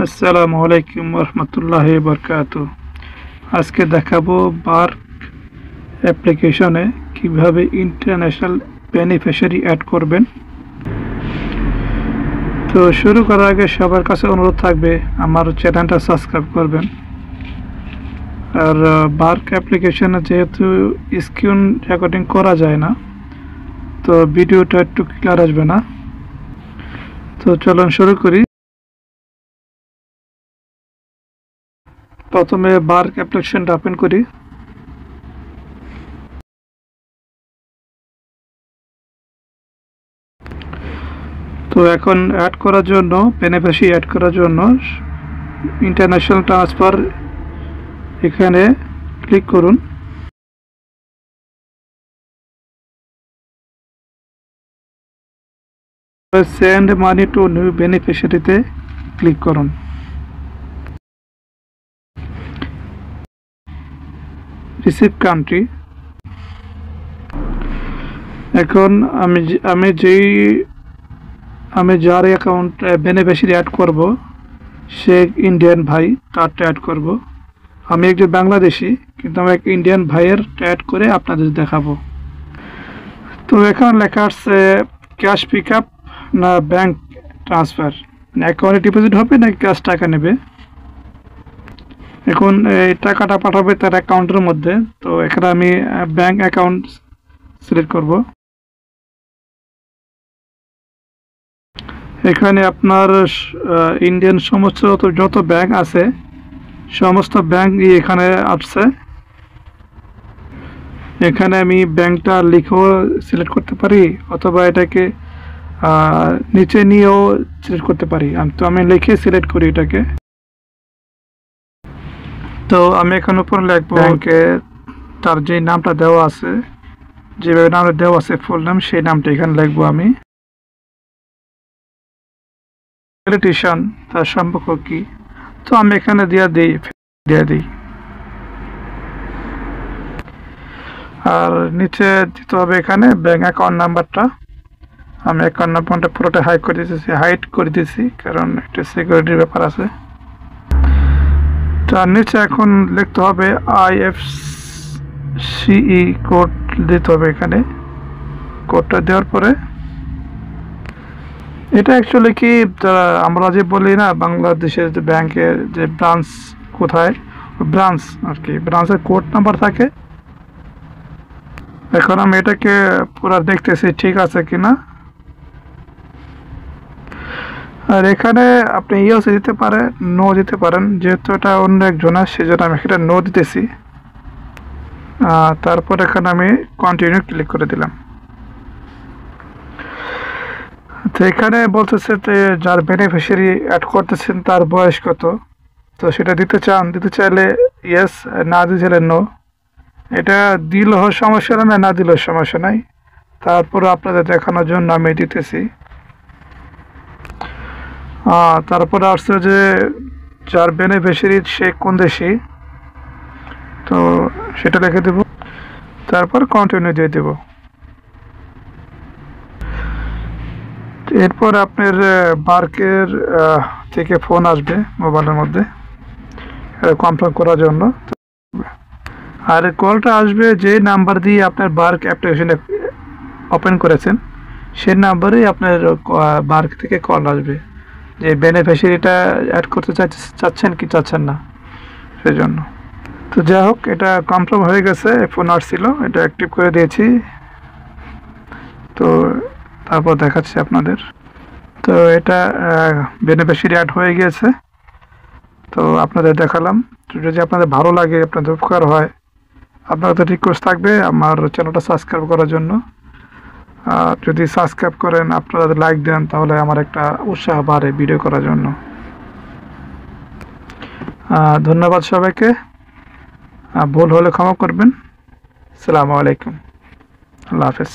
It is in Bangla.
আসসালামু আলাইকুম রহমতুল্লাহি বরকাতু। আজকে দেখাবো বার্ক অ্যাপ্লিকেশনে কিভাবে ইন্টারন্যাশনাল বেনিফিশিয়ারি অ্যাড করবেন। তো শুরু করার আগে সবার কাছে অনুরোধ থাকবে আমার চ্যানেলটা সাবস্ক্রাইব করবেন। আর বার্ক অ্যাপ্লিকেশনে যেহেতু স্ক্রিন রেকর্ডিং করা যায় না, তো ভিডিওটা একটু ক্লিয়ার আসবে না। তো চলুন শুরু করি। প্রথমে বার্ক অ্যাপ্লিকেশনটা ওপেন করি। তো এখন অ্যাড করার জন্য বেনিফিশিয়ারি অ্যাড করার জন্য ইন্টারন্যাশনাল ট্রান্সফার এখানে ক্লিক করুন। সেন্ড মানি টু নিউ বেনিফিশিয়ারিতে ক্লিক করুন। Receive country. এখন আমি যার অ্যাকাউন্ট বেনিফিশিয়ারি অ্যাড করব সে ইন্ডিয়ান ভাই, তারটা অ্যাড করব। আমি একজন বাংলাদেশি, কিন্তু আমি এক ইন্ডিয়ান ভাইয়ের অ্যাড করে আপনাদের দেখাবো। তো এখন লেখা আসছে ক্যাশ পিক আপ না ব্যাংক ট্রান্সফার, অ্যাকাউন্টে ডিপোজিট হবে না ক্যাশ টাকা নেবে। এখন এই টাকাটা পাঠাবে তার অ্যাকাউন্টের মধ্যে। তো এখানে আমি ব্যাংক অ্যাকাউন্ট সিলেক্ট করব। এখানে আপনার ইন্ডিয়ান সমস্ত যত ব্যাংক আছে সমস্ত ব্যাংক এখানে আসছে। এখানে আমি ব্যাংকটা লিখেও সিলেক্ট করতে পারি, অথবা এটাকে নিচে নিয়েও সিলেক্ট করতে পারি। তো আমি লিখে সিলেক্ট করি এটাকে। তো আমি এখানে উপরে লিখবো ব্যাংকে তার যে নামটা দেওয়া আছে, যেভাবে নামটা দেওয়া আছে ফুল নাম, সেই নামটা এখানে লিখবো আমি। পলিটিশিয়ান তার সম্পর্ক কি, তো আমি এখানে দিয়ে দিই। আর নিচে দিতে হবে এখানে ব্যাংক অ্যাকাউন্ট নাম্বারটা। আমি অ্যাকাউন্ট নাম্বারটা পুরোটা হাইড করে দিয়েছি, কারণ একটা সিকিউরিটির ব্যাপার আছে। তার নিচে এখন লিখতে হবে IFSCE কোড দিতে হবে এখানে। কোডটা দেওয়ার পরে এটা অ্যাকচুয়ালি কি, আমরা যে বলি না বাংলাদেশের যে ব্যাংকের যে ব্রাঞ্চ কোথায়, ব্রাঞ্চ আর কি, ব্রাঞ্চের কোড নাম্বার থাকে। এখন আমি এটাকে পুরো দেখতেছি ঠিক আছে কিনা। আর এখানে আপনি ইয়েস দিতে পারেন, নো দিতে পারেন, যেহেতু এটা অন্য একজনের সেজন্য আমি এখানে নো দিতেছি। তারপর এখানে আমি কন্টিনিউ ক্লিক করে দিলাম। তো এখানে বলতেছে যে যার বেনিফিশিয়ারি অ্যাড করতেছেন তার বয়স কত, তো সেটা দিতে চাইলে ইয়েস, না দিলে নো। এটা দিলেও সমস্যা নাই, না দিলেও সমস্যা নাই। তারপর আপনাদের দেখানোর জন্য আমি দিতেছি। তারপরে আসছে যে যার বেনিফিশিয়ারি সে কোন দেশি, তো সেটা লিখে দেব। তারপর কন্টিনিউ দিয়ে দেব। এরপর আপনার বার্কের থেকে ফোন আসবে মোবাইলের মধ্যে কনফার্ম করার জন্য। আর কলটা আসবে যে নাম্বার দিয়ে আপনার বার্ক অ্যাপ্লিকেশন ওপেন করেছেন, সেই নাম্বারেই আপনার বার্ক থেকে কল আসবে যে বেনিফিশিয়ারিটা অ্যাড করতে চাচ্ছেন কি চাচ্ছেন না, সেই জন্য। তো যাই হোক, এটা কনফার্ম হয়ে গেছে। ফোন আসছিল, এটা অ্যাক্টিভ করে দিয়েছি। তো তারপর দেখাচ্ছি আপনাদের। তো এটা বেনিফিশিয়ারি অ্যাড হয়ে গিয়েছে, তো আপনাদের দেখালাম। তো যদি আপনাদের ভালো লাগে, আপনাদের উপকার হয়, আপনাদের রিকোয়েস্ট থাকবে আমার চ্যানেলটা সাবস্ক্রাইব করার জন্য। আর যদি সাবস্ক্রাইব করেন, আপনারা লাইক দেন, তাহলে আমার একটা উৎসাহ বাড়ে ভিডিও করার জন্য। ধন্যবাদ সবাইকে। ভুল হলে ক্ষমা করবেন। আসসালামু আলাইকুম, আল্লাহ হাফেজ।